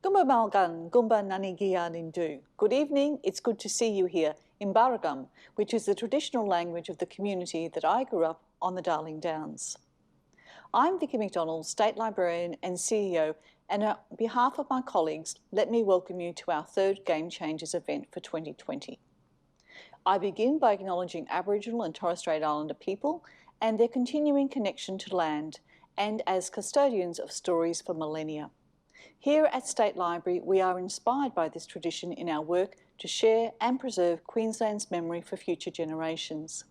Gumba Malgan, Gumba Nanigia Nindu. Good evening, it's good to see you here in Barragum, which is the traditional language of the community that I grew up on the Darling Downs. I'm Vicky McDonald, State Librarian and CEO, and on behalf of my colleagues, let me welcome you to our third Game Changers event for 2020. I begin by acknowledging Aboriginal and Torres Strait Islander people and their continuing connection to land, and as custodians of stories for millennia. Here at State Library, we are inspired by this tradition in our work to share and preserve Queensland's memory for future generations.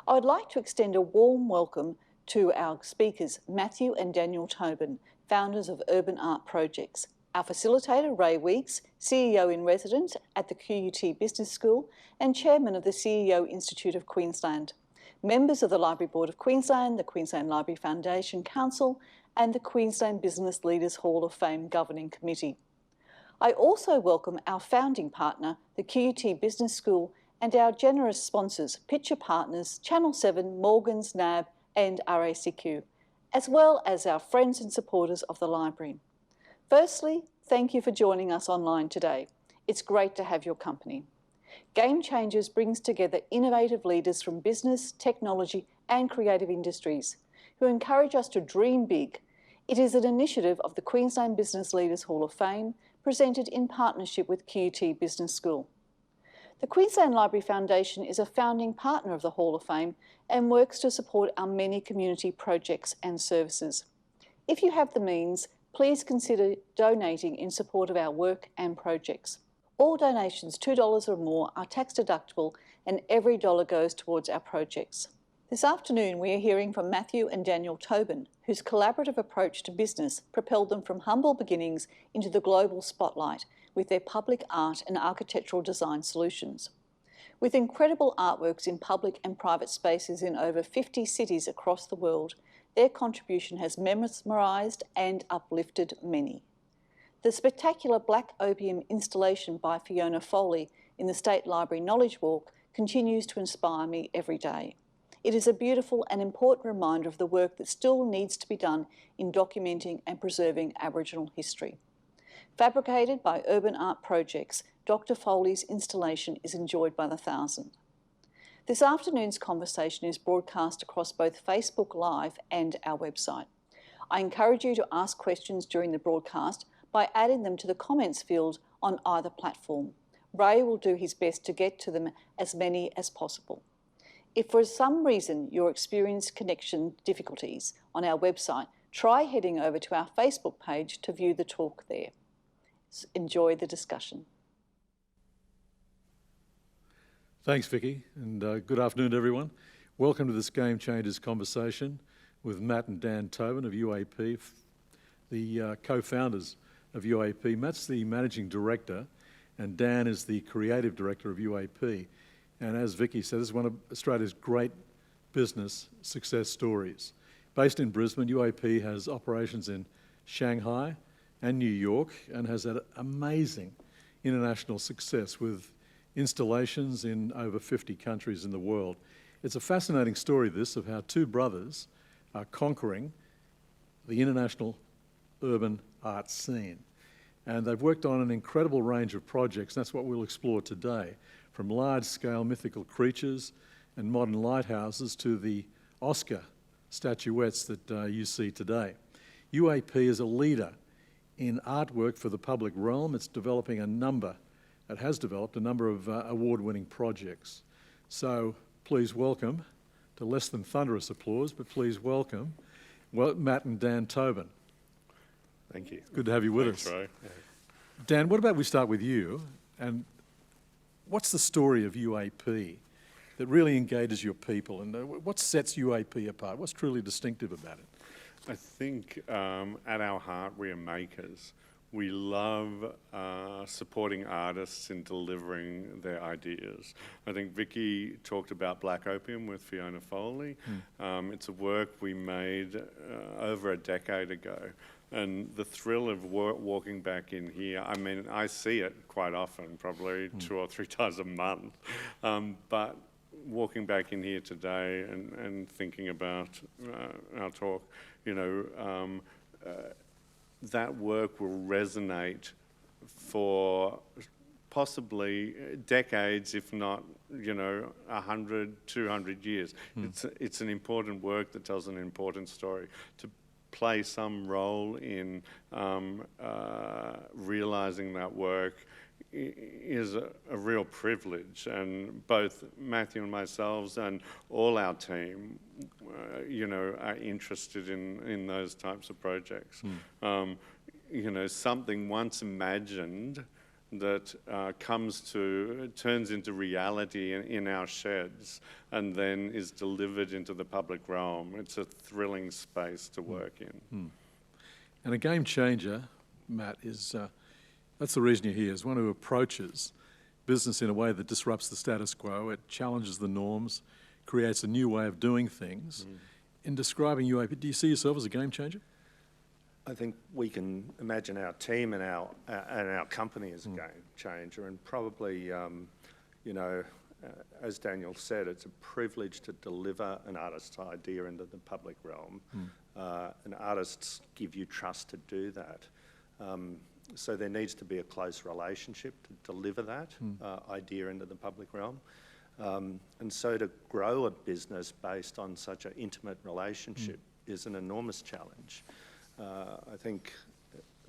I would like to extend a warm welcome to our speakers, Matthew and Daniel Tobin, founders of Urban Art Projects, our facilitator, Ray Weeks, CEO in residence at the QUT Business School and chairman of the CEO Institute of Queensland, members of the Library Board of Queensland, the Queensland Library Foundation Council, and the Queensland Business Leaders Hall of Fame Governing Committee. I also welcome our founding partner, the QUT Business School, and our generous sponsors, Pitcher Partners, Channel 7, Morgans, NAB, and RACQ, as well as our friends and supporters of the library. Firstly, thank you for joining us online today. It's great to have your company. Game Changers brings together innovative leaders from business, technology, and creative industries who encourage us to dream big. It is an initiative of the Queensland Business Leaders Hall of Fame, presented in partnership with QUT Business School. The Queensland Library Foundation is a founding partner of the Hall of Fame and works to support our many community projects and services. If you have the means, please consider donating in support of our work and projects. All donations, $2 or more, are tax deductible and every dollar goes towards our projects. This afternoon, we are hearing from Matthew and Daniel Tobin, whose collaborative approach to business propelled them from humble beginnings into the global spotlight with their public art and architectural design solutions. With incredible artworks in public and private spaces in over 50 cities across the world, their contribution has mesmerised and uplifted many. The spectacular Black Opium installation by Fiona Foley in the State Library Knowledge Walk continues to inspire me every day. It is a beautiful and important reminder of the work that still needs to be done in documenting and preserving Aboriginal history. Fabricated by Urban Art Projects, Dr. Foley's installation is enjoyed by the thousand. This afternoon's conversation is broadcast across both Facebook Live and our website. I encourage you to ask questions during the broadcast by adding them to the comments field on either platform. Ray will do his best to get to them as many as possible. If for some reason you experience connection difficulties on our website, try heading over to our Facebook page to view the talk there. Enjoy the discussion. Thanks, Vicky, and good afternoon, everyone. Welcome to this Game Changers conversation with Matt and Dan Tobin of UAP, the co-founders of UAP. Matt's the managing director, and Dan is the creative director of UAP. And as Vicky said, this is one of Australia's great business success stories. Based in Brisbane, UAP has operations in Shanghai and New York and has had amazing international success with installations in over 50 countries in the world. It's a fascinating story, this, of how two brothers are conquering the international urban art scene. And they've worked on an incredible range of projects, and that's what we'll explore today, from large-scale mythical creatures and modern lighthouses to the Oscar statuettes that you see today. UAP is a leader in artwork for the public realm. It has developed a number of award-winning projects. So please welcome, to less than thunderous applause, but please welcome Matt and Dan Tobin. Thank you. Good to have you with us. Ray. Dan, what about we start with you, and what's the story of UAP that really engages your people, and what sets UAP apart? What's truly distinctive about it? I think at our heart we are makers. We love supporting artists in delivering their ideas. I think Vicky talked about Black Opium with Fiona Foley. It's a work we made over a decade ago. And the thrill of walking back in here, I mean, I see it quite often, probably 2 or 3 times a month. But walking back in here today and thinking about our talk, you know, that work will resonate for possibly decades, if not, 100, 200 years. It's an important work that tells an important story. To play some role in realising that work is a real privilege, and both Matthew and myself and all our team, are interested in those types of projects. Something once imagined that turns into reality in our sheds and then is delivered into the public realm. It's a thrilling space to work in. And a game changer, Matt, that's the reason you're here, is one who approaches business in a way that disrupts the status quo. It challenges the norms, creates a new way of doing things. In describing UAP, do you see yourself as a game changer? I think we can imagine our team and our company as a game changer, and probably, as Daniel said, it's a privilege to deliver an artist's idea into the public realm, and artists give you trust to do that. So there needs to be a close relationship to deliver that idea into the public realm. And so to grow a business based on such an intimate relationship is an enormous challenge. I think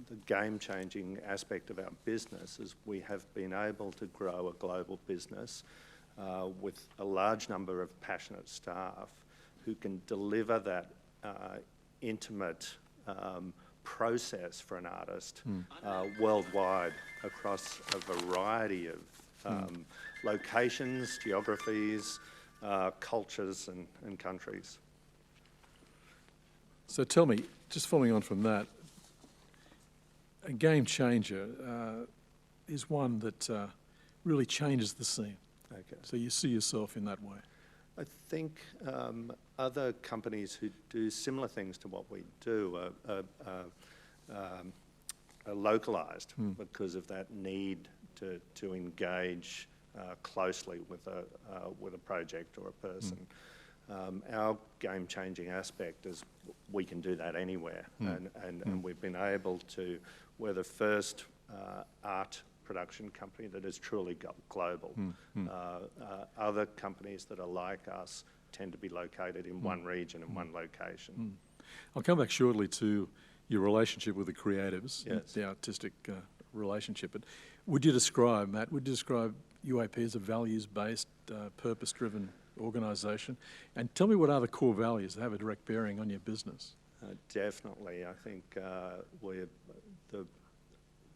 the game-changing aspect of our business is we have been able to grow a global business with a large number of passionate staff who can deliver that intimate process for an artist worldwide across a variety of locations, geographies, cultures and countries. So tell me, just following on from that, a game changer is one that really changes the scene. Okay. So you see yourself in that way. I think other companies who do similar things to what we do are localised because of that need to engage closely with a project or a person. Our game-changing aspect is we can do that anywhere, and we've been able to. We're the first art production company that is truly global. Other companies that are like us tend to be located in one region and one location. I'll come back shortly to your relationship with the creatives, Yes. the artistic relationship. But would you describe, Matt, UAP as a values-based, purpose-driven organisation? And tell me what are the core values that have a direct bearing on your business? Definitely. I think we're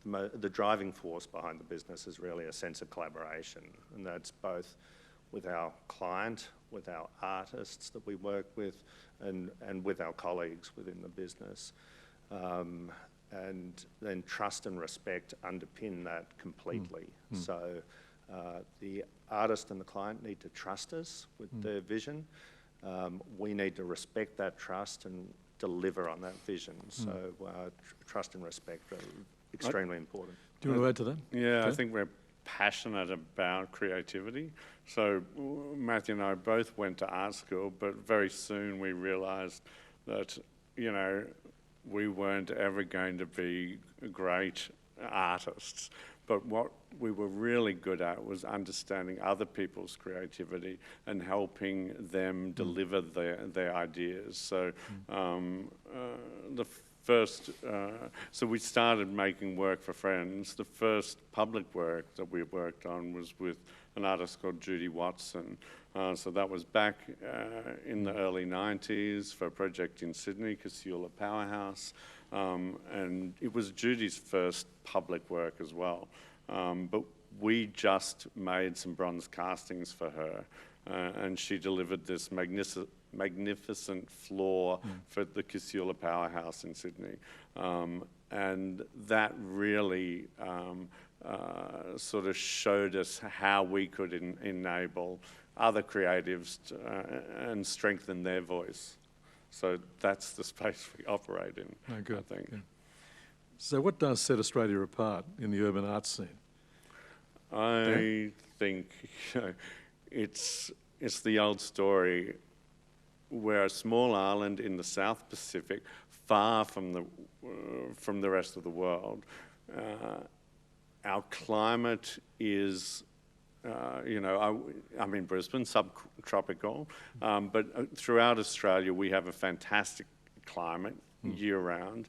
the driving force behind the business is really a sense of collaboration, and that's both with our client, with our artists that we work with, and with our colleagues within the business. And then trust and respect underpin that completely. So the artist and the client need to trust us with their vision. We need to respect that trust and deliver on that vision. So trust and respect are extremely important. Do you want to add to that? Yeah, Okay. I think we're passionate about creativity. So Matthew and I both went to art school, but very soon we realised that, we weren't ever going to be great artists. But what we were really good at was understanding other people's creativity and helping them deliver their ideas. So so we started making work for friends. The first public work that we worked on was with an artist called Judy Watson. So that was back in the early 90s for a project in Sydney, Casula Powerhouse. And it was Judy's first public work as well. But we just made some bronze castings for her. And she delivered this magnificent floor for the Casula Powerhouse in Sydney. And that really sort of showed us how we could enable other creatives and strengthen their voice. So that's the space we operate in, Good. I think. Good. So what does set Australia apart in the urban arts scene? I think it's the old story. We're a small island in the South Pacific, far from the rest of the world. Our climate is, I'm in Brisbane, subtropical, but throughout Australia we have a fantastic climate year-round.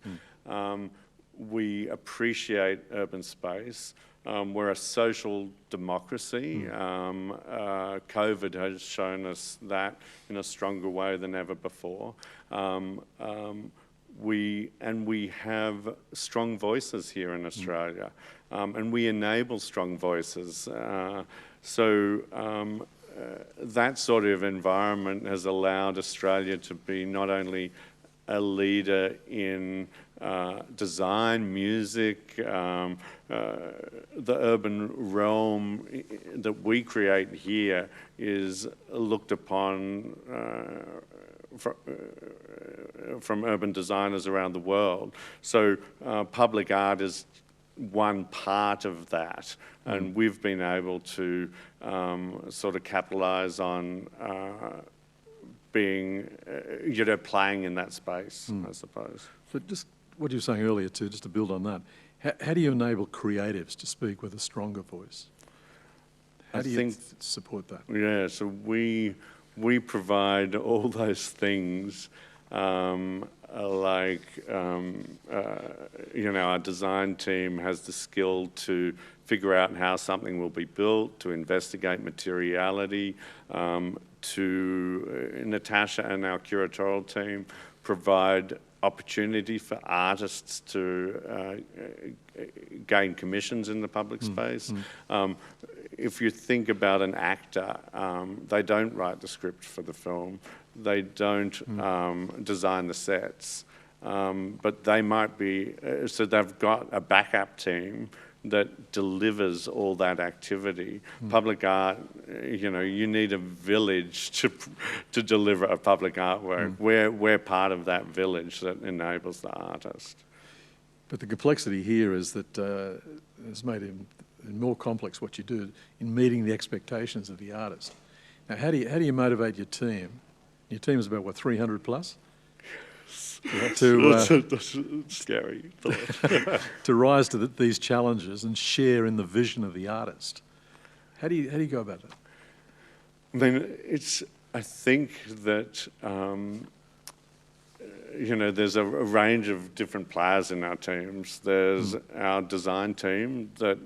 We appreciate urban space. We're a social democracy. COVID has shown us that in a stronger way than ever before. We have strong voices here in Australia, and we enable strong voices. That sort of environment has allowed Australia to be not only a leader in design, music, the urban realm that we create here is looked upon from urban designers around the world. So public art is one part of that, and we've been able to sort of capitalise on being, playing in that space, I suppose. But just what you were saying earlier too, just to build on that, how do you enable creatives to speak with a stronger voice? How do you support that? Yeah, so we provide all those things, our design team has the skill to figure out how something will be built, to investigate materiality, to Natasha and our curatorial team provide opportunity for artists to gain commissions in the public space. If you think about an actor, they don't write the script for the film, they don't design the sets, but they might be, so they've got a backup team that delivers all that activity. Public art, you need a village to deliver a public artwork. We're part of that village that enables the artist. But the complexity here is that it's made it more complex what you do in meeting the expectations of the artist. Now, how do you motivate your team? Your team is about, what, 300 plus? That's scary. To rise to these challenges and share in the vision of the artist. How do you go about that? I think that there's a range of different players in our teams. There's our design team that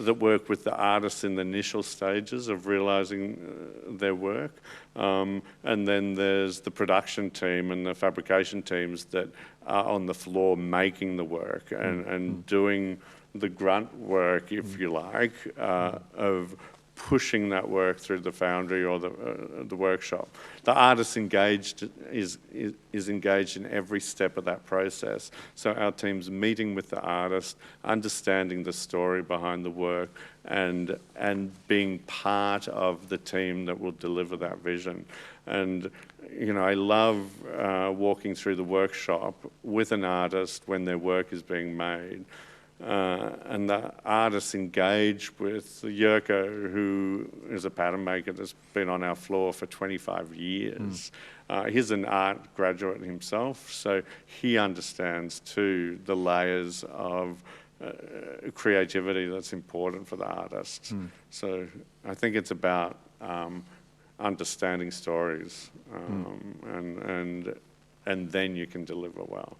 that work with the artists in the initial stages of realising their work. And then there's the production team and the fabrication teams that are on the floor making the work and doing the grunt work, if you like, of pushing that work through the foundry or the workshop. The artist is engaged in every step of that process. So our team's meeting with the artist, understanding the story behind the work, and being part of the team that will deliver that vision. And I love walking through the workshop with an artist when their work is being made. And the artists engage with Yurko, who is a pattern maker that's been on our floor for 25 years. He's an art graduate himself, so he understands too the layers of creativity that's important for the artist. So I think it's about understanding stories, and then you can deliver well.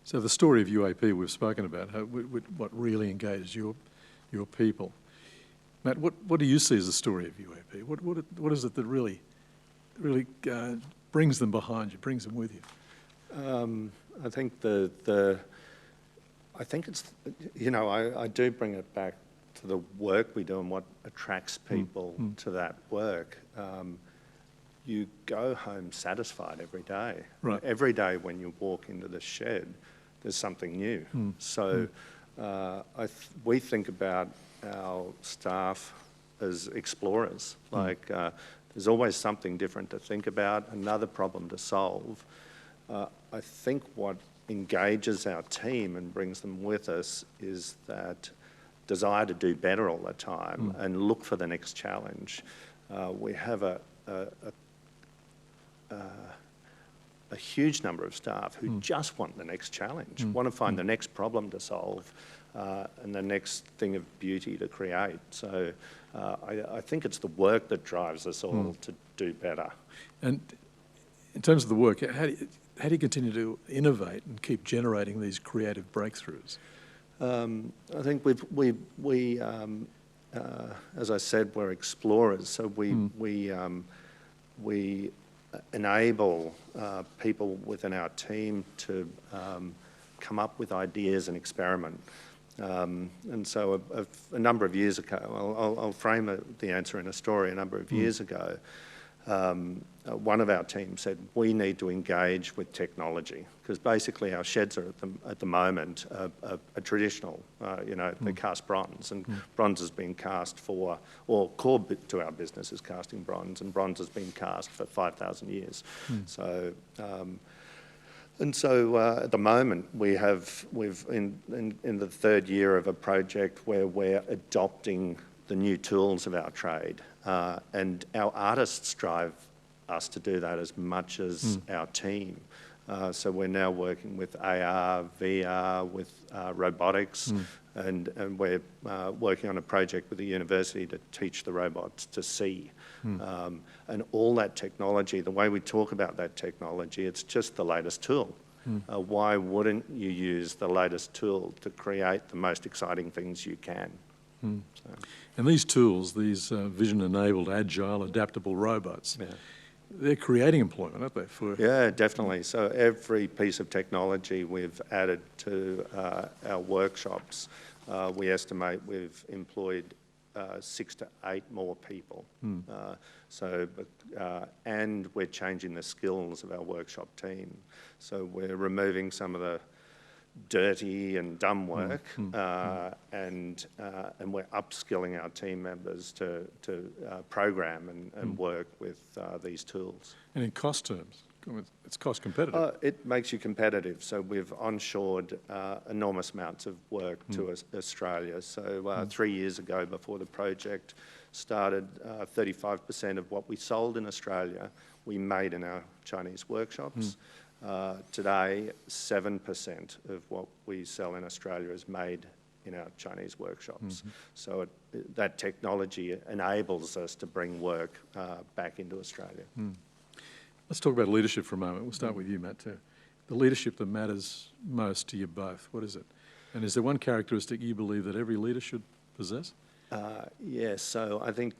So the story of UAP we've spoken about, what really engages your people. Matt, what do you see as the story of UAP? What is it that really brings them behind you, brings them with you? I think I think it's, I do bring it back to the work we do and what attracts people to that work. You go home satisfied every day. Right. Every day when you walk into the shed, there's something new. So we think about our staff as explorers. Like there's always something different to think about, another problem to solve. I think what engages our team and brings them with us is that desire to do better all the time and look for the next challenge. We have a huge number of staff who just want the next challenge, want to find the next problem to solve, and the next thing of beauty to create. So I think it's the work that drives us all to do better. And in terms of the work, how do you continue to innovate and keep generating these creative breakthroughs? I think we as I said, we're explorers. So we enable people within our team to come up with ideas and experiment. And so a number of years ago, I'll frame the answer in a story. A number of years ago, one of our team said, we need to engage with technology, because basically our sheds are at the moment are traditional. They cast bronze, and bronze has been cast for, or core to our business is casting bronze, and bronze has been cast for 5,000 years. So, at the moment we've in the third year of a project where we're adopting the new tools of our trade, and our artists drive us to do that as much as our team. So we're now working with AR, VR, with robotics, and we're working on a project with the university to teach the robots to see. And all that technology, the way we talk about that technology, it's just the latest tool. Why wouldn't you use the latest tool to create the most exciting things you can? So. And these tools, these vision-enabled, agile, adaptable robots, they're creating employment, aren't they? Yeah, definitely. So every piece of technology we've added to our workshops, we estimate we've employed 6 to 8 more people. And we're changing the skills of our workshop team. So we're removing some of the dirty and dumb work, and we're upskilling our team members to program and work with these tools. And in cost terms, it's cost competitive. It makes you competitive. So we've onshored enormous amounts of work to Australia. So 3 years ago, before the project started, 35% of what we sold in Australia, we made in our Chinese workshops. Today, 7% of what we sell in Australia is made in our Chinese workshops. So that technology enables us to bring work back into Australia. Let's talk about leadership for a moment. We'll start with you, Matt, too. The leadership that matters most to you both, what is it? And is there one characteristic you believe that every leader should possess? Yes, so I think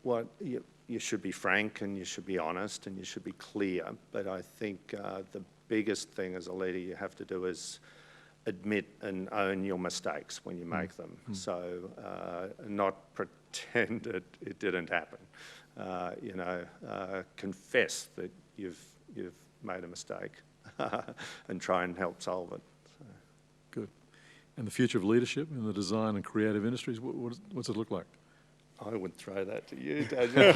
what you should be frank, and you should be honest, and you should be clear. But I think the biggest thing as a leader you have to do is admit and own your mistakes when you make them. So not pretend it didn't happen. Confess that you've made a mistake and try and help solve it. So. Good. And the future of leadership in the design and creative industries, what's it look like? I would throw that to you, Daniel.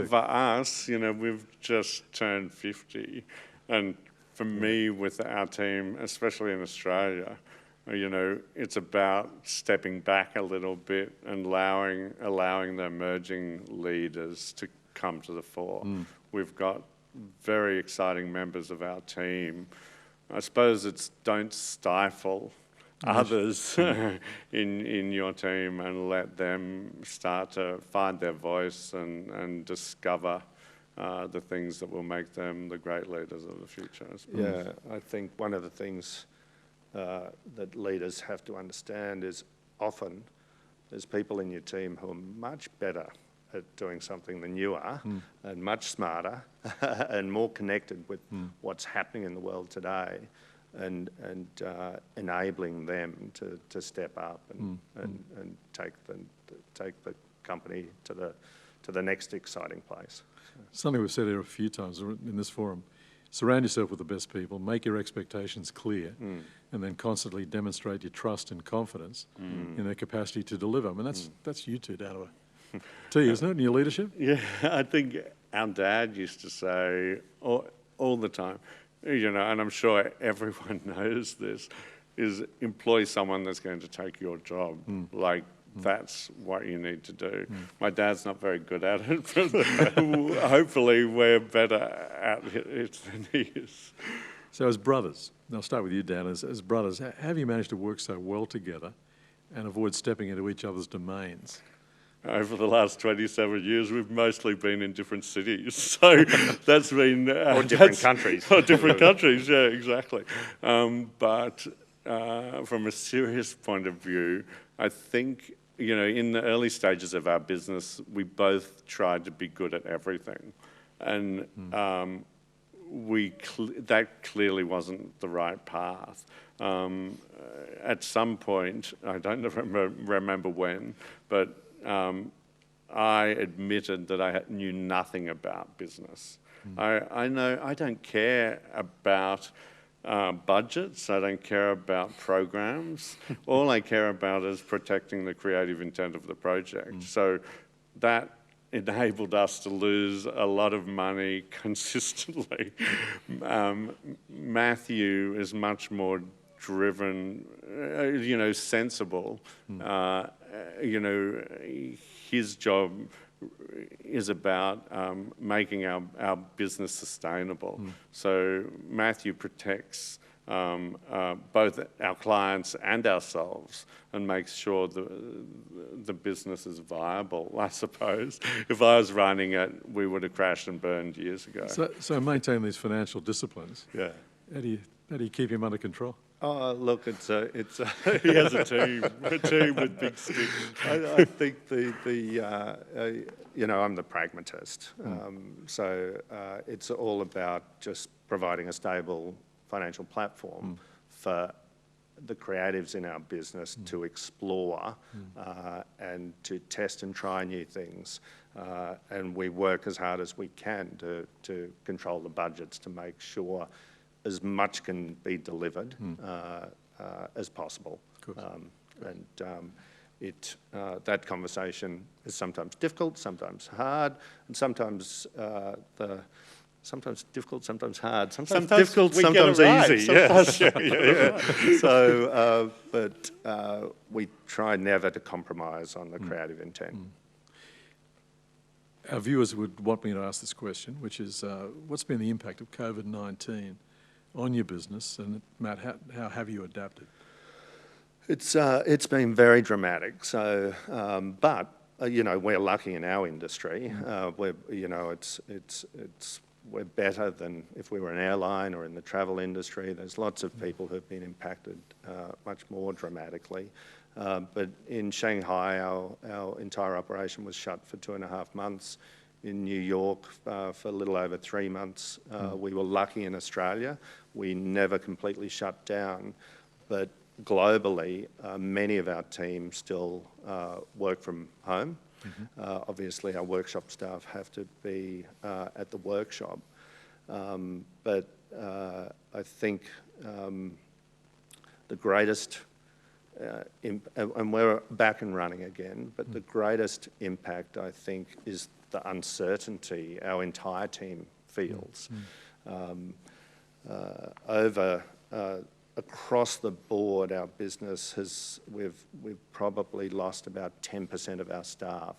For us, we've just turned 50, and for me, with our team, especially in Australia, it's about stepping back a little bit and allowing the emerging leaders to come to the fore. We've got very exciting members of our team. I suppose it's don't stifle others in your team and let them start to find their voice and discover the things that will make them the great leaders of the future. Yeah, I think one of the things that leaders have to understand is often there's people in your team who are much better at doing something than you are, and much smarter and more connected with what's happening in the world today, and enabling them to step up and take the company to the next exciting place. Something we've said here a few times in this forum: surround yourself with the best people, make your expectations clear, and then constantly demonstrate your trust and confidence in their capacity to deliver. I mean, that's you two down to you, isn't it, in your leadership? Yeah, I think our dad used to say all the time, and I'm sure everyone knows this, is employ someone that's going to take your job. Like, that's what you need to do. My dad's not very good at it, but hopefully we're better at it than he is. So as brothers, and I'll start with you, Dan, as brothers, how have you managed to work so well together and avoid stepping into each other's domains? Over the last 27 years, we've mostly been in different cities, so that's been... or different countries. Or different countries, yeah, exactly. But from a serious point of view, I think, you know, in the early stages of our business, we both tried to be good at everything. And that clearly wasn't the right path. At some point, I don't remember when, but I admitted that I knew nothing about business. I don't care about budgets, I don't care about programs. All I care about is protecting the creative intent of the project. So that enabled us to lose a lot of money consistently. Matthew is much more driven, you know, sensible. You know, his job is about making our business sustainable. So Matthew protects both our clients and ourselves and makes sure the business is viable, I suppose. If I was running it, we would have crashed and burned years ago. So maintain these financial disciplines. Yeah. How do you keep him under control? Oh, look, it's He has a team with big sticks. I think you know, I'm the pragmatist. So it's all about just providing a stable financial platform for the creatives in our business to explore and to test and try new things. And we work as hard as we can to control the budgets to make sure as much can be delivered as possible. That conversation is sometimes difficult, sometimes hard, and sometimes difficult, sometimes hard, sometimes difficult, sometimes easy. Yes. So, but we try never to compromise on the creative intent. Our viewers would want me to ask this question, which is, what's been the impact of COVID-19 on your business? And Matt, how have you adapted? It's been very dramatic. So, but you know, we're lucky in our industry. We're better than if we were an airline or in the travel industry. There's lots of people who've been impacted much more dramatically. But in Shanghai, our entire operation was shut for 2.5 months. In New York, for a little over 3 months. We were lucky in Australia. We never completely shut down. But globally, many of our team still work from home. Obviously, our workshop staff have to be at the workshop. But I think the greatest, and we're back and running again, but the greatest impact, I think, is the uncertainty our entire team feels. Across the board, our business we've probably lost about 10% of our staff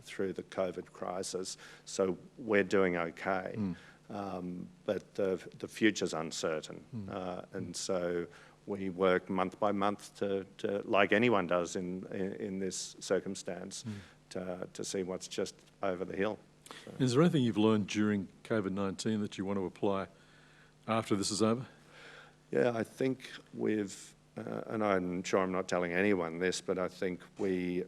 through the COVID crisis. So we're doing okay, but the future's uncertain, and so we work month by month to like anyone does in this circumstance, to see what's just over the hill. So. Is there anything you've learned during COVID-19 that you want to apply after this is over? Yeah, I think and I'm sure I'm not telling anyone this, but I think we've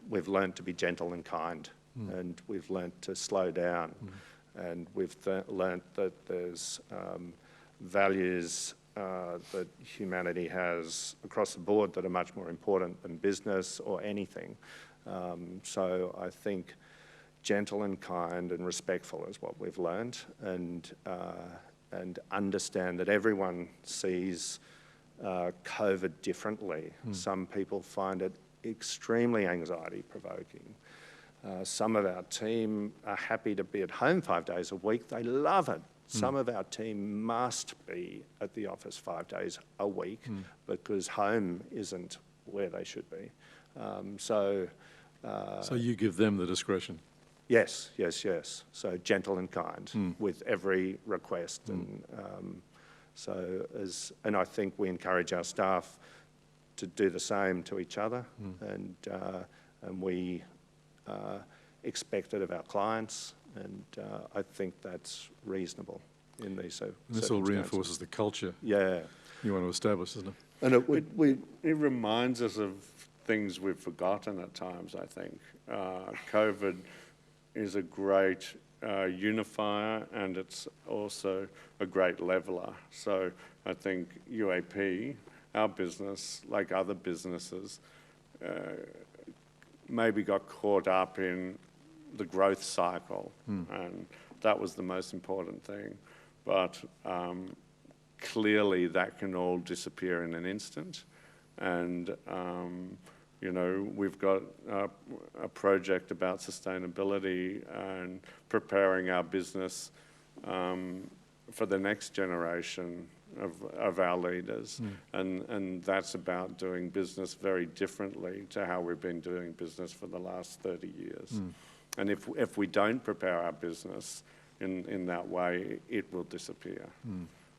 learned to be gentle and kind, and we've learned to slow down, and we've learned that there's values that humanity has across the board that are much more important than business or anything. So I think gentle and kind and respectful is what we've learned, and understand that everyone sees COVID differently. Some people find it extremely anxiety-provoking. Some of our team are happy to be at home 5 days a week. They love it. Some of our team must be at the office 5 days a week because home isn't where they should be. So you give them the discretion? yes. So gentle and kind with every request. And and I think we encourage our staff to do the same to each other, and we expect it of our clients, and I think that's reasonable in these circumstances. This all reinforces the culture you want to establish, isn't it? And It reminds us of things we've forgotten at times, I think. COVID is a great unifier, and it's also a great leveler. So I think UAP, our business, like other businesses, maybe got caught up in the growth cycle, and that was the most important thing. But clearly that can all disappear in an instant. And, we've got a project about sustainability and preparing our business for the next generation of our leaders. And that's about doing business very differently to how we've been doing business for the last 30 years. And if we don't prepare our business in that way, it will disappear.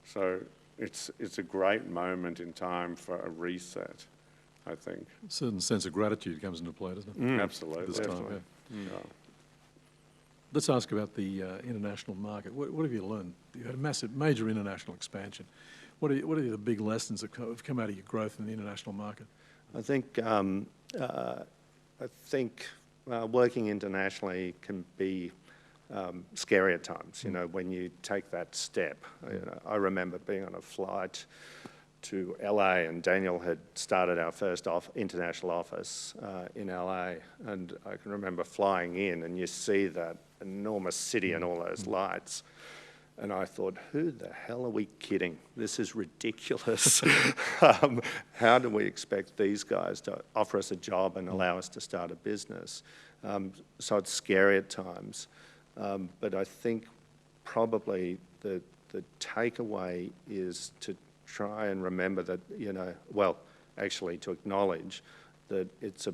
So it's a great moment in time for a reset, I think. A certain sense of gratitude comes into play, doesn't it? Absolutely. This time, yeah. Let's ask about the international market. What have you learned? You had a major international expansion. What are the big lessons that have come out of your growth in the international market? I think working internationally can be scary at times, when you take that step. I remember being on a flight to LA, and Daniel had started our first international office in LA, and I can remember flying in, and you see that enormous city and all those lights, and I thought, who the hell are we kidding? This is ridiculous. How do we expect these guys to offer us a job and allow us to start a business? So it's scary at times. But I think probably the takeaway is to try and remember that, to acknowledge that it's a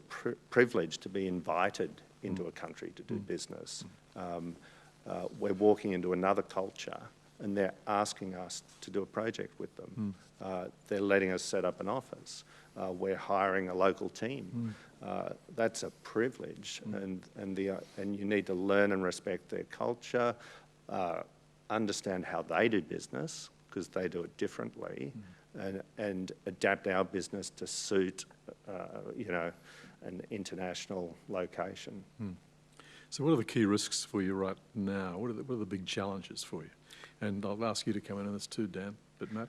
privilege to be invited into a country to do business. We're walking into another culture, and they're asking us to do a project with them. They're letting us set up an office. We're hiring a local team. That's a privilege, and you need to learn and respect their culture, understand how they do business, because they do it differently, and adapt our business to suit, an international location. So what are the key risks for you right now? What are the big challenges for you? And I'll ask you to come in on this too, Dan, but Matt?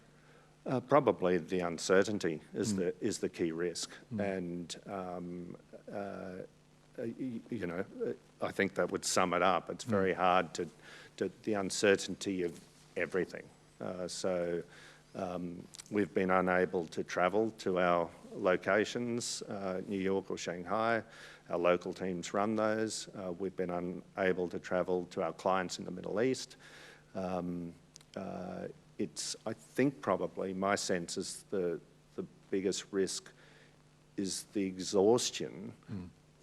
Probably the uncertainty is the key risk, and I think that would sum it up. It's very hard to the uncertainty of everything. So we've been unable to travel to our locations, New York or Shanghai. Our local teams run those. We've been unable to travel to our clients in the Middle East. I think probably my sense is the biggest risk is the exhaustion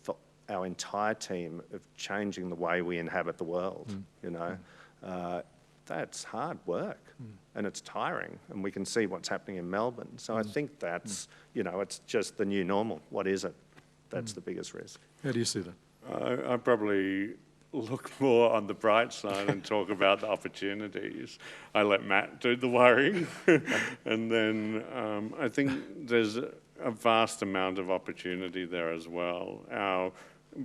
for our entire team of changing the way we inhabit the world. That's hard work, and it's tiring, and we can see what's happening in Melbourne. So I think that's, it's just the new normal. What is it? That's the biggest risk. How do you see that? I probably look more on the bright side and talk about the opportunities. I let Matt do the worrying. And then I think there's a vast amount of opportunity there as well.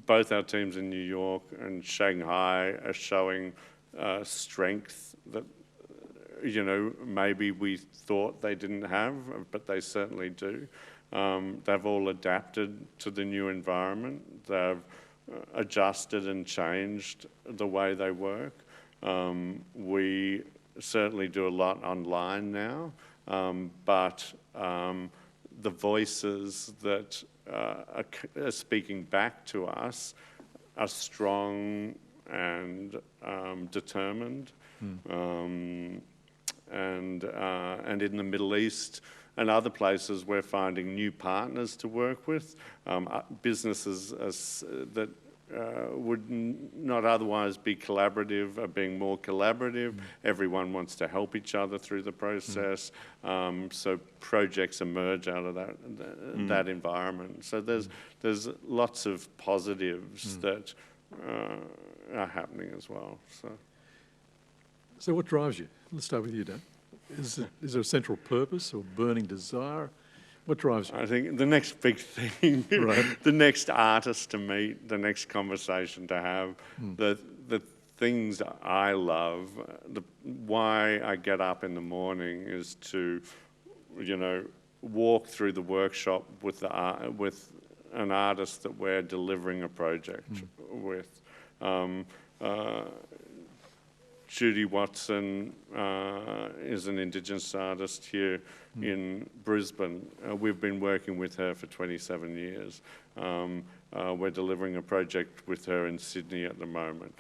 Both our teams in New York and Shanghai are showing strength that, maybe we thought they didn't have, but they certainly do. They've all adapted to the new environment. They've adjusted and changed the way they work. We certainly do a lot online now, but the voices that are speaking back to us are strong and determined. and in the Middle East and other places, we're finding new partners to work with, businesses that would not otherwise be collaborative are being more collaborative. Everyone wants to help each other through the process. So projects emerge out of that environment. So there's lots of positives that are happening as well. So what drives you? Let's start with you, Dan. Is there a central purpose or burning desire? What drives you? I think the next big thing, Right. the next artist to meet, the next conversation to have, the things I love, why I get up in the morning is to, walk through the workshop with an artist that we're delivering a project with. Judy Watson is an Indigenous artist here in Brisbane. We've been working with her for 27 years. We're delivering a project with her in Sydney at the moment.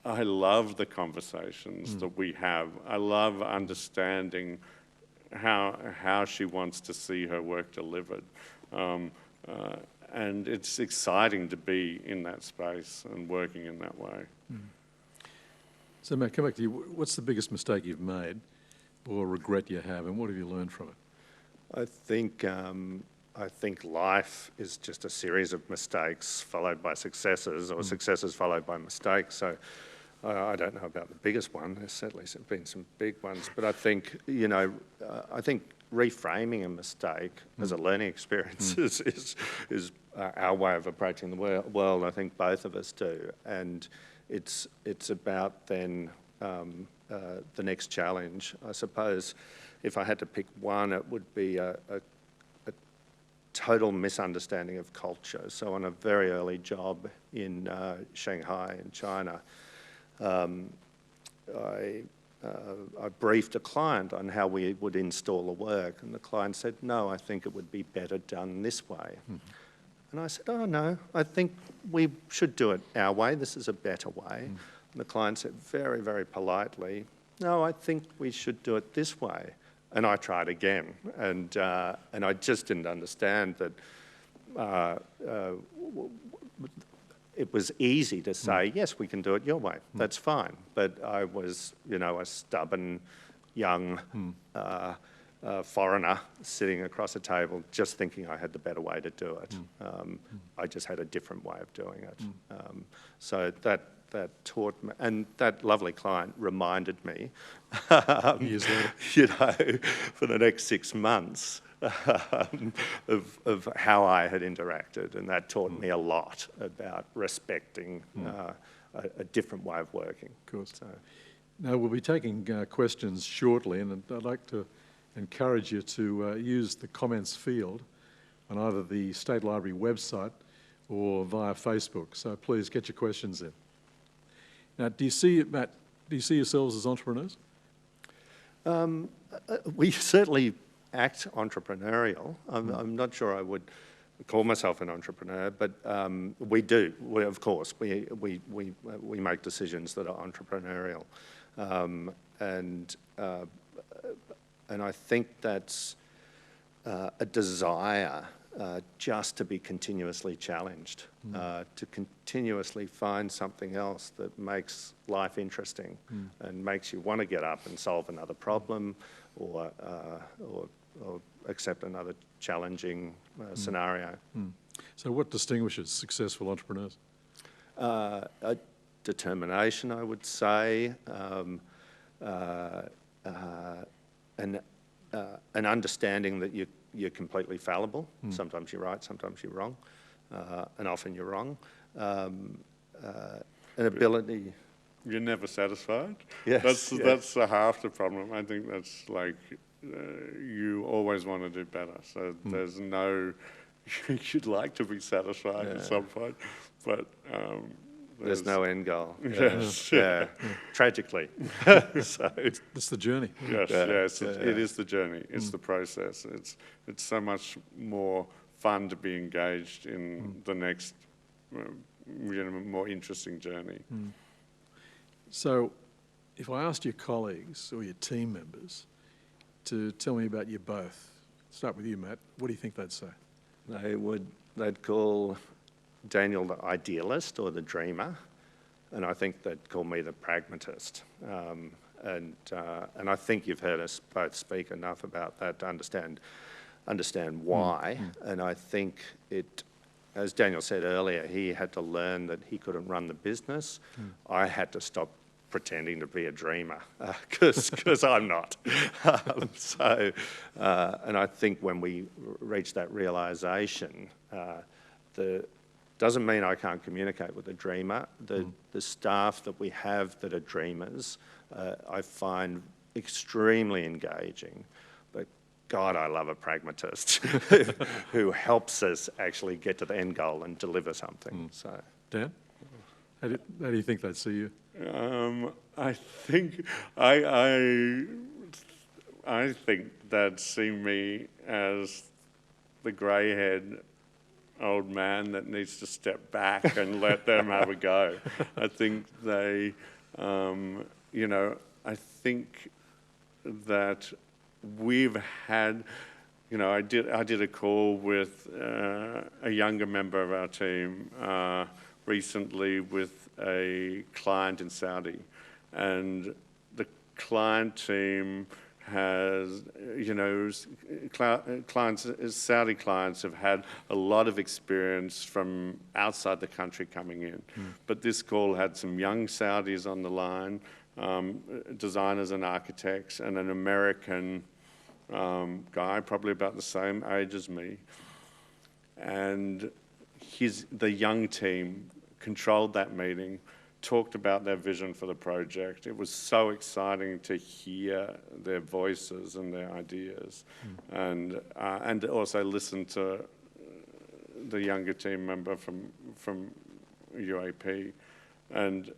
I love the conversations that we have. I love understanding how she wants to see her work delivered. And it's exciting to be in that space and working in that way. So Matt, come back to you. What's the biggest mistake you've made or regret you have, and what have you learned from it? I think life is just a series of mistakes followed by successes, or successes followed by mistakes. So I don't know about the biggest one. There's certainly been some big ones, but I think reframing a mistake as a learning experience is our way of approaching the world. I think both of us do, and it's about then the next challenge. I suppose if I had to pick one, it would be a total misunderstanding of culture. So on a very early job in Shanghai in China, I briefed a client on how we would install the work, and the client said, "No, I think it would be better done this way." And I said, "Oh no, I think we should do it our way. This is a better way." And the client said very, very politely, "No, I think we should do it this way." And I tried again, and I just didn't understand that it was easy to say, "Yes, we can do it your way. That's fine." But I was, a stubborn, young foreigner sitting across a table just thinking I had the better way to do it. I just had a different way of doing it. So that taught me, and that lovely client reminded me, Years later. for the next 6 months of how I had interacted, and that taught me a lot about respecting a different way of working. Of course. So. Now, we'll be taking questions shortly, and I'd like to encourage you to use the comments field on either the State Library website or via Facebook. So please get your questions in. Now, Matt, do you see yourselves as entrepreneurs? We certainly act entrepreneurial. I'm not sure I would call myself an entrepreneur, but we do. Of course, we make decisions that are entrepreneurial, and I think that's a desire just to be continuously challenged, to continuously find something else that makes life interesting and makes you want to get up and solve another problem or accept another challenging scenario. So what distinguishes successful entrepreneurs? Determination, I would say, an understanding that you're completely fallible. Sometimes you're right, sometimes you're wrong, and often you're wrong. An ability... You're never satisfied. Yes, that's half the problem. I think that's like you always want to do better. So there's no... You'd like to be satisfied at some point, but... There's no end goal. Yes. Yeah. Tragically. So It's the journey. Yes, it is the journey. It's the process. It's so much more fun to be engaged in the next, more interesting journey. So if I asked your colleagues or your team members to tell me about you both, start with you, Matt, what do you think they'd say? They'd call Daniel the idealist or the dreamer, and I think they'd call me the pragmatist. And I think you've heard us both speak enough about that to understand why. And I think it, as Daniel said earlier, he had to learn that he couldn't run the business. I had to stop pretending to be a dreamer, because I'm not. And I think when we reach that realisation, doesn't mean I can't communicate with a dreamer. The staff that we have that are dreamers, I find extremely engaging. But God, I love a pragmatist who helps us actually get to the end goal and deliver something. So, Dan, how do you think they'd see you? I think I think they'd see me as the grey-haired old man that needs to step back and let them have a go. I think they, you know, I think that we've had, you know, I did a call with a younger member of our team recently with a client in Saudi, and the client team has, you know, Saudi clients have had a lot of experience from outside the country coming in. But this call had some young Saudis on the line, designers and architects, and an American guy, probably about the same age as me. And the young team controlled that meeting, talked about their vision for the project. It was so exciting to hear their voices and their ideas, and also listen to the younger team member from UAP. And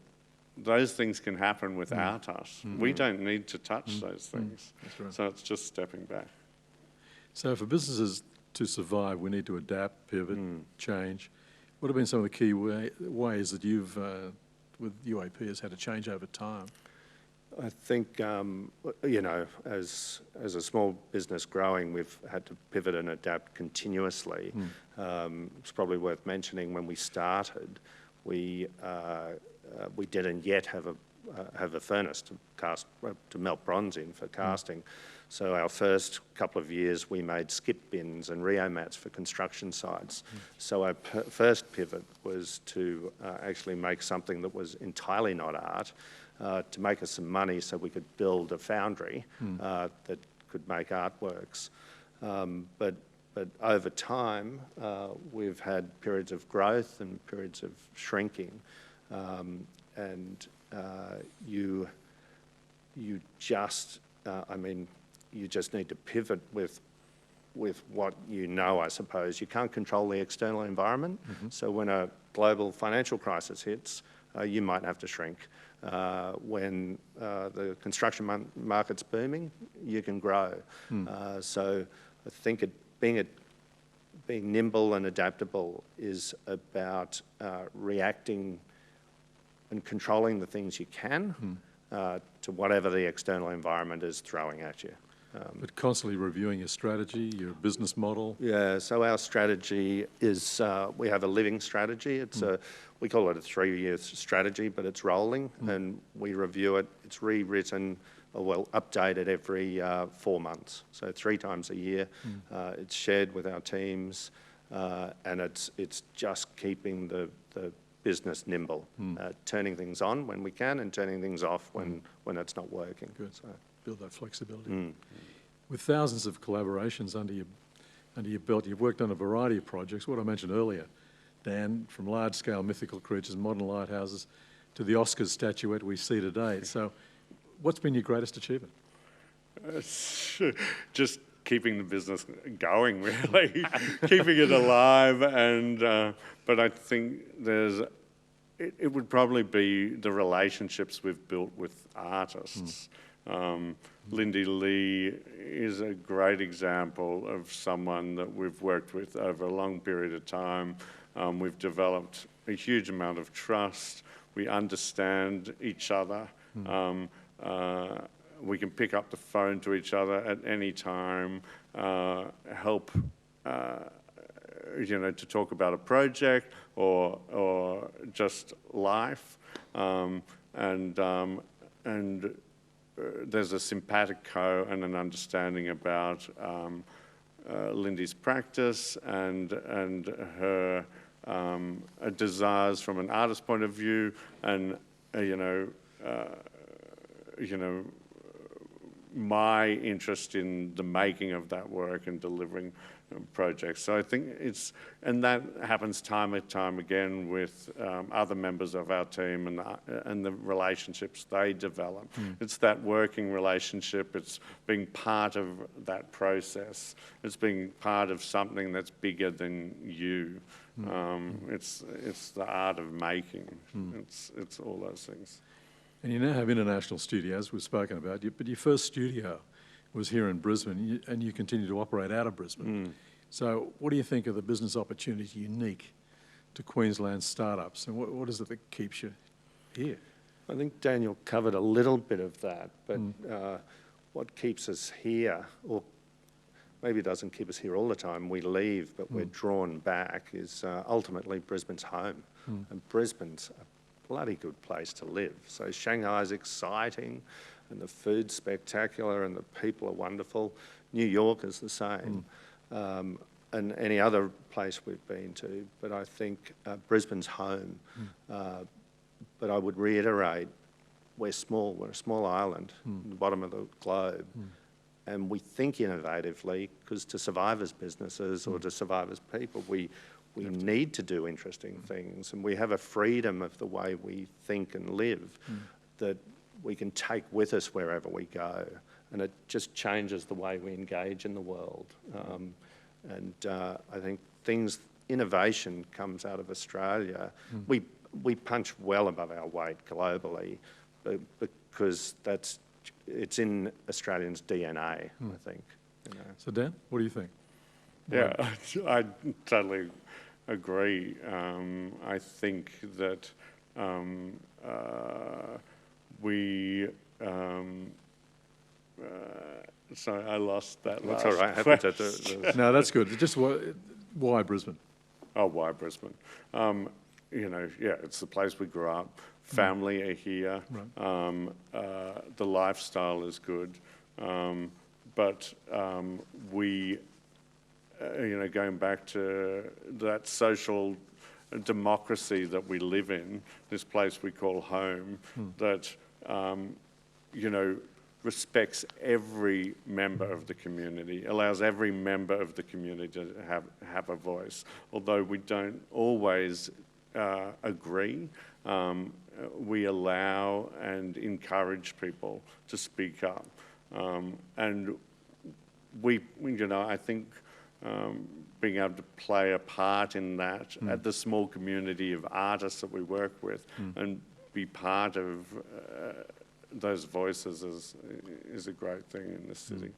those things can happen without us. We don't need to touch those things. That's right. So it's just stepping back. So for businesses to survive, we need to adapt, pivot, change. What have been some of the key ways that you've, with UAP, has had to change over time? I think, you know, as a small business growing, we've had to pivot and adapt continuously. It's probably worth mentioning when we started, we didn't yet have a furnace to melt bronze in for casting. So our first couple of years, we made skip bins and Rio mats for construction sites. So our first pivot was to actually make something that was entirely not art, to make us some money so we could build a foundry that could make artworks. But over time, we've had periods of growth and periods of shrinking. You just, you just need to pivot with what you know, I suppose. You can't control the external environment. So when a global financial crisis hits, you might have to shrink. When the construction market's booming, you can grow. So I think being nimble and adaptable is about reacting and controlling the things you can to whatever the external environment is throwing at you. But constantly reviewing your strategy, your business model. Yeah, so our strategy is, we have a living strategy. It's we call it a 3-year strategy, but it's rolling, and we review it. It's rewritten, or well, updated every 4 months. So 3 times a year. It's shared with our teams, and it's just keeping the business nimble, turning things on when we can and turning things off when it's not working. Good. So build that flexibility. With thousands of collaborations under your belt, you've worked on a variety of projects. What I mentioned earlier, Dan, from large-scale mythical creatures, modern lighthouses, to the Oscars statuette we see today. So what's been your greatest achievement? Just keeping the business going, really, keeping it alive. And but I think it would probably be the relationships we've built with artists. Lindy Lee is a great example of someone that we've worked with over a long period of time. We've developed a huge amount of trust. We understand each other We can pick up the phone to each other at any time, help, to talk about a project or just life, and there's a simpatico and an understanding about Lindy's practice and her desires from an artist's point of view, and my interest in the making of that work and delivering projects. So I think and that happens time and time again with other members of our team and the relationships they develop. It's that working relationship, it's being part of that process, it's being part of something that's bigger than you. It's the art of making, it's all those things. And you now have international studios, we've spoken about, but your first studio was here in Brisbane, and you continue to operate out of Brisbane. So what do you think of the business opportunity unique to Queensland startups, and what is it that keeps you here? I think Daniel covered a little bit of that, but what keeps us here, or maybe it doesn't keep us here all the time, we leave, but we're drawn back, is ultimately Brisbane's home. And Brisbane's a bloody good place to live. So Shanghai's exciting, and the food's spectacular, and the people are wonderful. New York is the same, and any other place we've been to. But I think Brisbane's home. But I would reiterate, we're small. We're a small island at the bottom of the globe. And we think innovatively, because to survive as businesses or to survive as people, we need to do interesting things, and we have a freedom of the way we think and live that we can take with us wherever we go, and it just changes the way we engage in the world. I think innovation comes out of Australia. We punch well above our weight globally, because it's in Australians' DNA, I think. So Dan, what do you think? Yeah, I totally agree. I think that sorry, I lost that last That's all right. question. No, that's good. Just why Brisbane? Oh, why Brisbane? It's the place we grew up. Family are here. Right. The lifestyle is good. But we, going back to that social democracy that we live in, this place we call home, that, respects every member of the community, allows every member of the community to have a voice. Although we don't always agree, we allow and encourage people to speak up. And I think being able to play a part in that at the small community of artists that we work with and be part of those voices is a great thing in this city.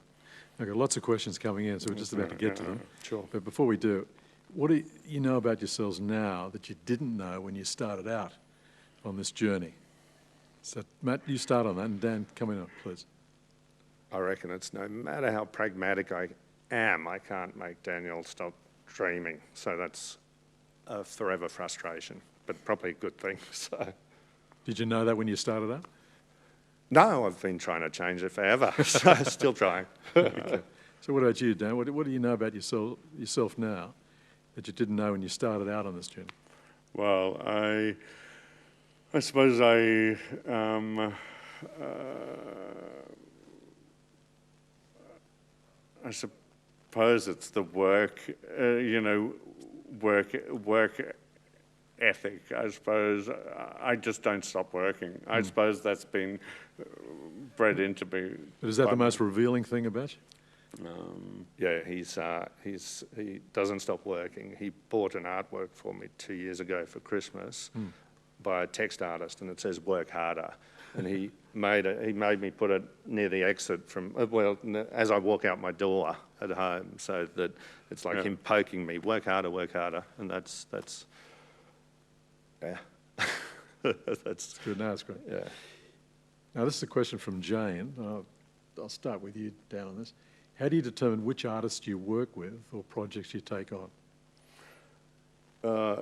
I've got lots of questions coming in, so we're just about to get to them. Sure. But before we do, what do you know about yourselves now that you didn't know when you started out on this journey? So, Matt, you start on that, and Dan, come in on, please. I reckon it's no matter how pragmatic I am, I can't make Daniel stop dreaming. So that's a forever frustration, but probably a good thing. So, did you know that when you started out? No, I've been trying to change it forever, so still trying. Okay. So what about you, Dan? What do you know about yourself now that you didn't know when you started out on this journey? Well, I suppose I suppose it's the work ethic. I suppose I just don't stop working. I suppose that's been bred into me. But is that the most revealing thing about you? Yeah, he doesn't stop working. He bought an artwork for me 2 years ago for Christmas by a text artist, and it says "work harder." And he made me put it near the exit from as I walk out my door at home, so that it's like him poking me, work harder, and that's yeah. That's good. No, it's great. Yeah. Now, this is a question from Jane. I'll start with you, Dan, on this. How do you determine which artists you work with or projects you take on?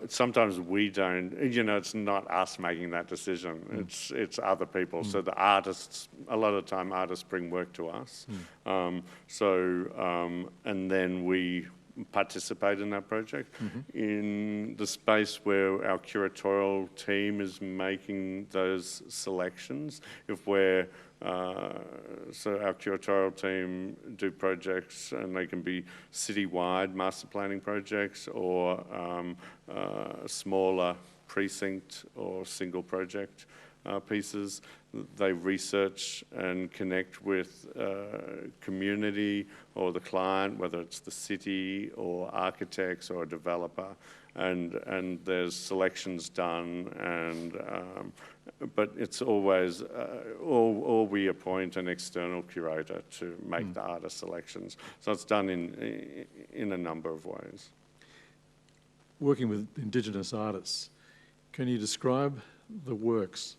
Sometimes we don't, it's not us making that decision, it's other people. So the artists, a lot of the time artists bring work to us. And then we participate in that project. In the space where our curatorial team is making those selections, if we're so our curatorial team do projects, and they can be citywide master planning projects or smaller precinct or single project pieces. They research and connect with community or the client, whether it's the city or architects or a developer, and there's selections done, and but it's always, or we appoint an external curator to make the artist selections. So it's done in a number of ways. Working with Indigenous artists, can you describe the works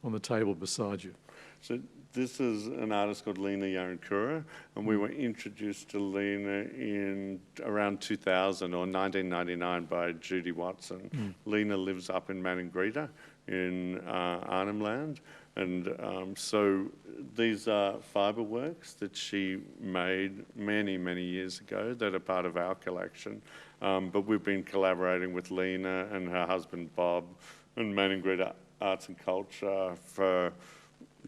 on the table beside you? So this is an artist called Lena Yarankura, and we were introduced to Lena in around 2000 or 1999 by Judy Watson. Lena lives up in Maningrida in Arnhem Land, and so these are fibre works that she made many, many years ago that are part of our collection. But we've been collaborating with Lena and her husband Bob and Maningrida Arts and Culture for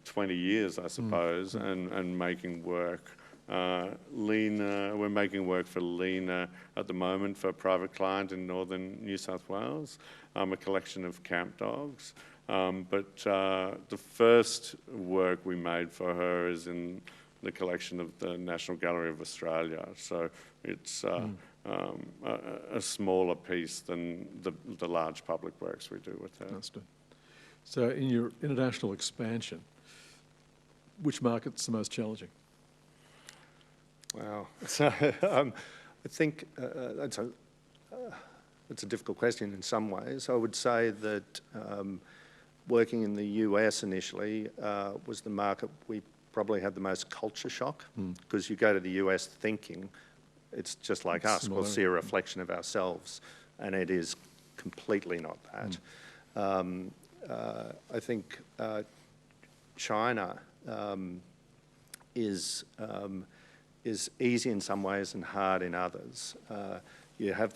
20 years, I suppose, and making work. We're making work for Lena at the moment for a private client in northern New South Wales, a collection of camp dogs. But the first work we made for her is in the collection of the National Gallery of Australia. So it's a smaller piece than the large public works we do with her. Understood. So in your international expansion, which market's the most challenging? Wow. So I think that's a difficult question in some ways. I would say that working in the US initially was the market we probably had the most culture shock, because you go to the US thinking it's just like us. We'll see a reflection of ourselves, and it is completely not that. I think China is easy in some ways and hard in others. You have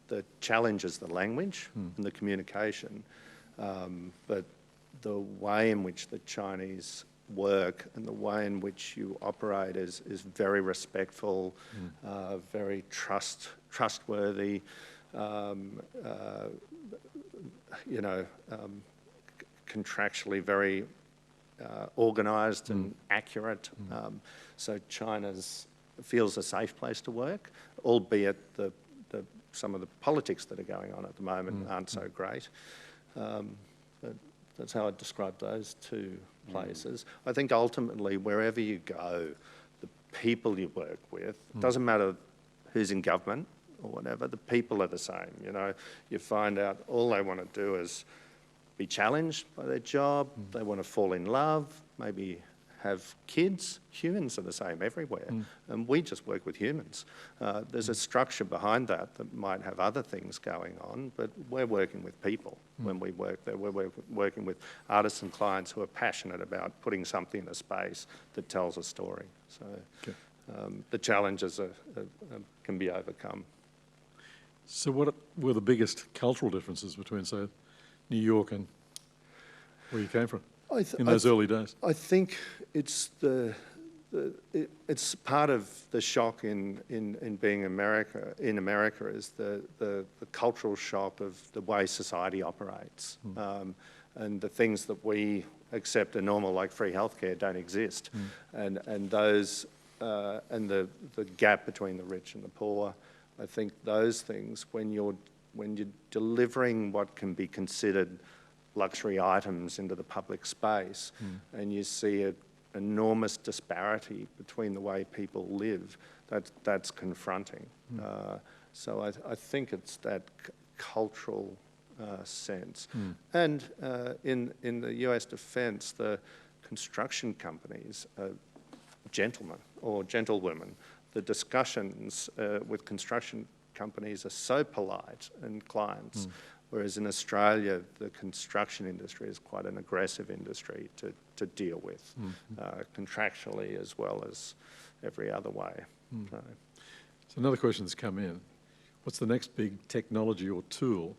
the challenge is the language and the communication, but the way in which the Chinese work and the way in which you operate is very respectful, very trustworthy, contractually very organised and accurate. So China feels a safe place to work, albeit some of the politics that are going on at the moment aren't so great. But that's how I'd describe those two places. I think ultimately, wherever you go, the people you work with, doesn't matter who's in government or whatever, the people are the same. You find out all they want to do is be challenged by their job, they want to fall in love, maybe have kids. Humans are the same everywhere, and we just work with humans. There's a structure behind that might have other things going on, but we're working with people when we work there. We're working with artists and clients who are passionate about putting something in a space that tells a story. So the challenges can be overcome. So what were the biggest cultural differences between, say, New York and where you came from in those early days? I think it's it's part of the shock in being in America is the cultural shock of the way society operates, and the things that we accept are normal, like free healthcare, don't exist, and those and the gap between the rich and the poor. I think those things, when you're delivering what can be considered luxury items into the public space, and you see an enormous disparity between the way people live, that's confronting. So I think it's that cultural sense. And in the US defence, the construction companies are gentlemen or gentlewomen. The discussions with construction companies are so polite and clients, whereas in Australia, the construction industry is quite an aggressive industry to deal with, contractually as well as every other way. So another question that's come in. What's the next big technology or tool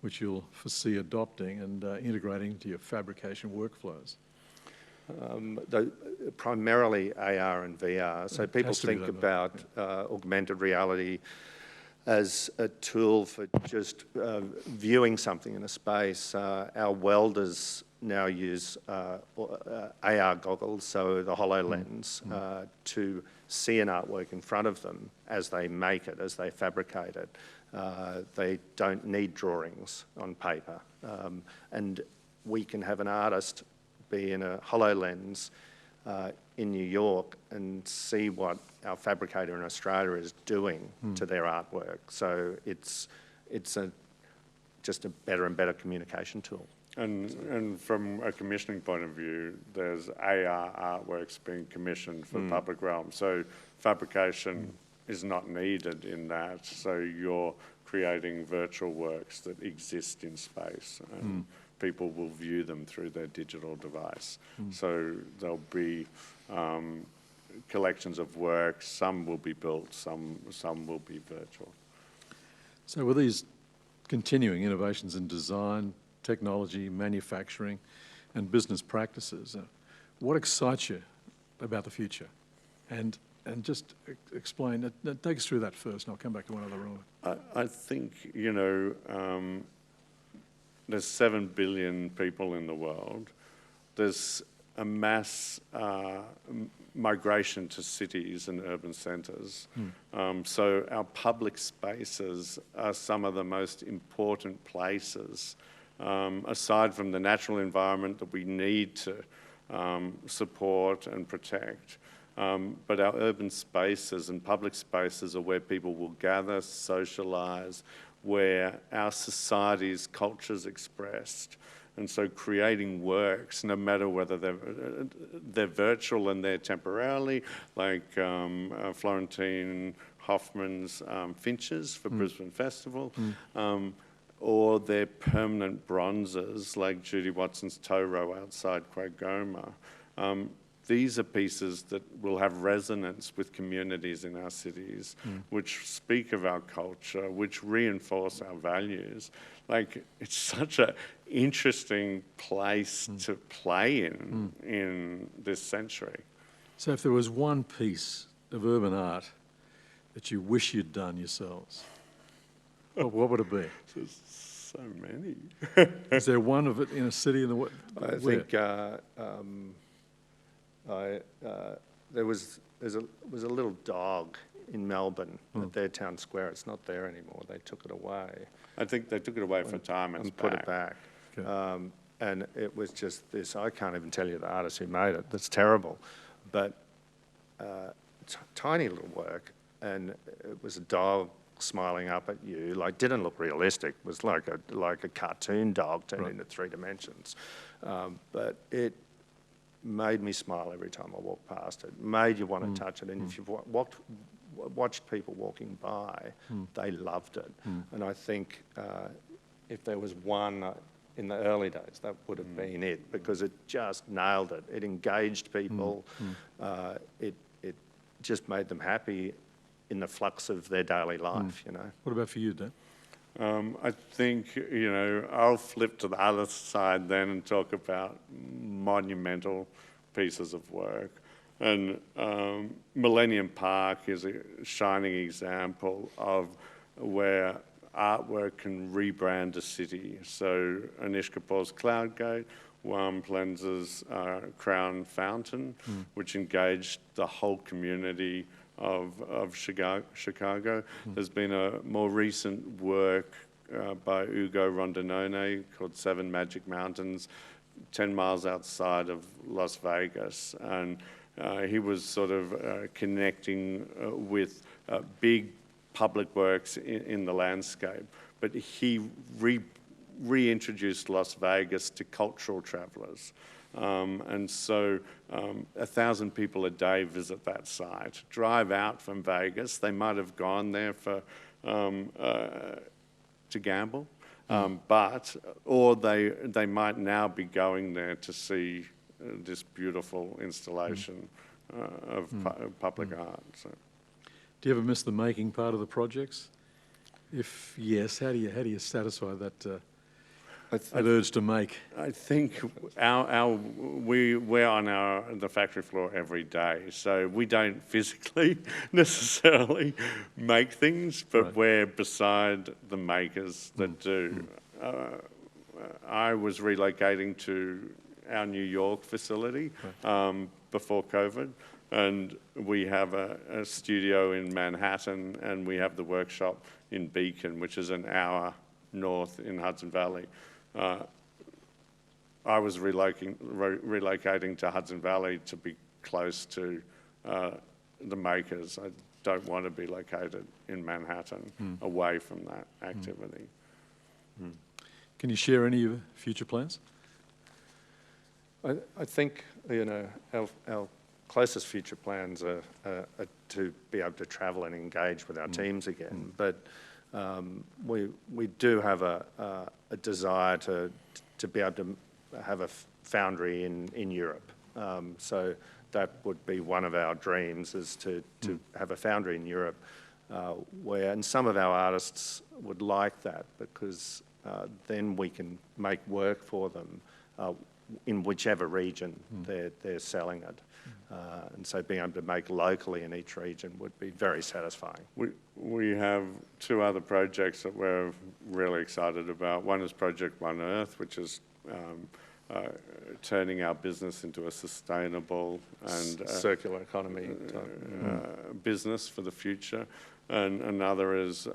which you'll foresee adopting and integrating into your fabrication workflows? Primarily AR and VR. So people think about augmented reality as a tool for just viewing something in a space. Our welders now use AR goggles, so the HoloLens, to see an artwork in front of them as they make it, as they fabricate it. They don't need drawings on paper. And we can have an artist be in a HoloLens in New York and see what our fabricator in Australia is doing to their artwork. So it's just a better and better communication tool. And from a commissioning point of view, there's AR artworks being commissioned for the public realm. So fabrication is not needed in that. So you're creating virtual works that exist in space, and people will view them through their digital device. So there'll be collections of works. Some will be built, some will be virtual. So with these continuing innovations in design, technology, manufacturing, and business practices, what excites you about the future? And just explain, take us through that first, and I'll come back to one other role. I think, you know, there's 7 billion people in the world. There's a mass migration to cities and urban centres. So our public spaces are some of the most important places, aside from the natural environment that we need to support and protect. But our urban spaces and public spaces are where people will gather, socialise, where our society's culture's expressed. And so creating works, no matter whether they're virtual and they're temporarily, like Florentine Hoffman's Finches for Brisbane Festival, or they're permanent bronzes, like Judy Watson's Tow Row outside Quagoma. These are pieces that will have resonance with communities in our cities, which speak of our culture, which reinforce our values. Like, it's such an interesting place to play in this century. So if there was one piece of urban art that you wish you'd done yourselves, what would it be? There's so many. Is there one of it in a city in the world? I think there was a little dog in Melbourne at their town square. It's not there anymore. They took it away. I think they took it away for time and put it back. Okay. And it was just this, I can't even tell you the artist who made it. That's terrible. But tiny little work, and it was a dog smiling up at you, like, didn't look realistic. It was like a cartoon dog turned into 3 dimensions. But it made me smile every time I walked past it, made you want to touch it. And if you've watched people walking by, they loved it. And I think if there was one in the early days, that would have been it, because it just nailed it. It engaged people. It just made them happy in the flux of their daily life, you know. What about for you, Dan? I think, you know, I'll flip to the other side then and talk about monumental pieces of work. And Millennium Park is a shining example of where artwork can rebrand a city. So Anish Kapoor's Cloud Gate, Wam Plenz's Crown Fountain, which engaged the whole community of Chicago. There's been a more recent work by Ugo Rondinone called 7 Magic Mountains, 10 miles outside of Las Vegas. And he was sort of connecting with big public works in the landscape. But he reintroduced Las Vegas to cultural travellers. And so 1,000 people a day visit that site, drive out from Vegas. They might have gone there for to gamble, or they might now be going there to see this beautiful installation of public art. So. Do you ever miss the making part of the projects? If yes, how do you satisfy that urge to make? I think we're on the factory floor every day, so we don't physically necessarily make things, but right. we're beside the makers that do. I was relocating to our New York facility before COVID, and we have a studio in Manhattan, and we have the workshop in Beacon, which is an hour north in Hudson Valley. I was relocating to Hudson Valley to be close to the makers. I don't want to be located in Manhattan, away from that activity. Can you share any of your future plans? I think, you know, our closest future plans are to be able to travel and engage with our teams again. But we do have a desire to be able to have a foundry in Europe. So that would be one of our dreams, is to have a foundry in Europe, and some of our artists would like that, because then we can make work for them in whichever region they're selling it. And so being able to make locally in each region would be very satisfying. We have two other projects that we're really excited about. One is Project One Earth, which is turning our business into a sustainable and circular economy business for the future. And another is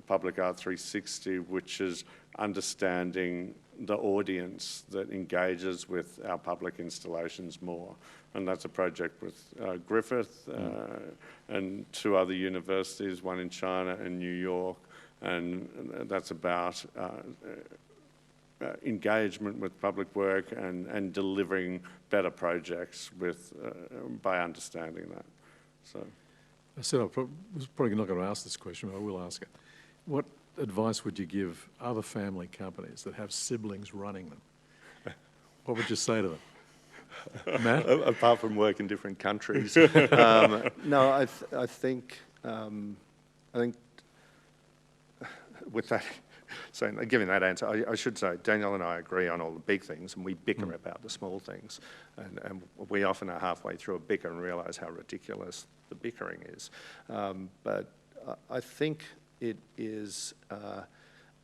Public Art 360, which is understanding the audience that engages with our public installations more. And that's a project with Griffith and two other universities, one in China and New York. And that's about engagement with public work and delivering better projects by understanding that. So. I said I was probably not going to ask this question, but I will ask it. What advice would you give other family companies that have siblings running them? What would you say to them? Matt? Apart from work in different countries. No, I think with that, so giving that answer, I should say Daniel and I agree on all the big things, and we bicker about the small things. And we often are halfway through a bicker and realise how ridiculous the bickering is. But I think it is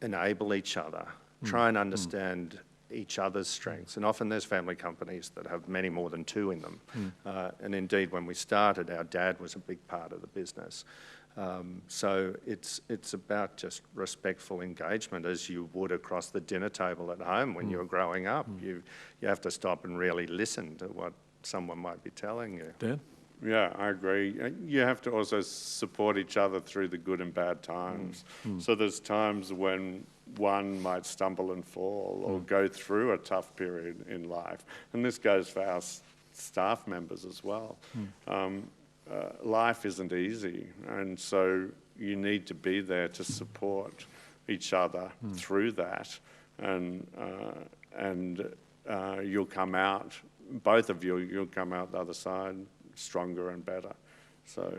enable each other, try and understand each other's strengths. And often there's family companies that have many more than two in them. And indeed, when we started, our dad was a big part of the business. So it's about just respectful engagement, as you would across the dinner table at home when you're growing up. You have to stop and really listen to what someone might be telling you. Dan? Yeah, I agree. You have to also support each other through the good and bad times. So there's times when one might stumble and fall or go through a tough period in life. And this goes for our staff members as well. Life isn't easy, and so you need to be there to support each other through that, and you'll come out, both of you'll come out the other side stronger and better. So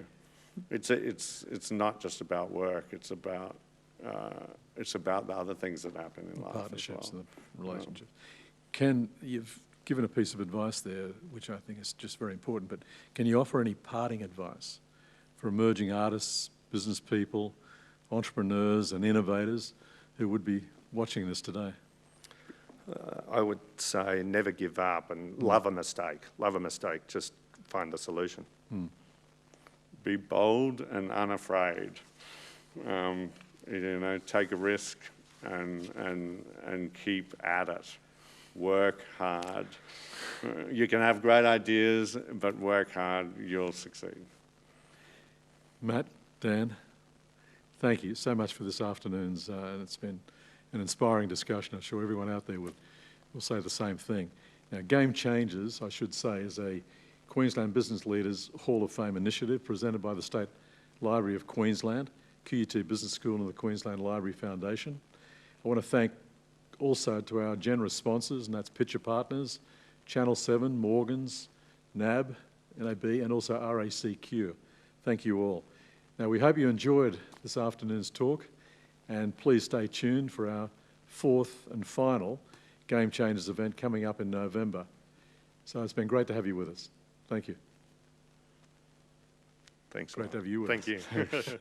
it's not just about work. It's about the other things that happen in life. Partnerships as well. and the relationships. You've given a piece of advice there, which I think is just very important, but can you offer any parting advice for emerging artists, business people, entrepreneurs and innovators who would be watching this today? I would say never give up and love a mistake. Love a mistake, just find the solution. Be bold and unafraid. Take a risk and keep at it. Work hard. You can have great ideas, but work hard, you'll succeed. Matt, Dan, thank you so much for this afternoon's, it's been an inspiring discussion. I'm sure everyone out there will say the same thing. Now, Game Changers, I should say, is a Queensland Business Leaders Hall of Fame initiative presented by the State Library of Queensland, QUT Business School and the Queensland Library Foundation. I want to thank also to our generous sponsors, and that's Pitcher Partners, Channel 7, Morgans, NAB, and also RACQ. Thank you all. Now, we hope you enjoyed this afternoon's talk, and please stay tuned for our fourth and final Game Changers event coming up in November. So it's been great to have you with us. Thank you. Thanks. Great to have you with us. Thank you.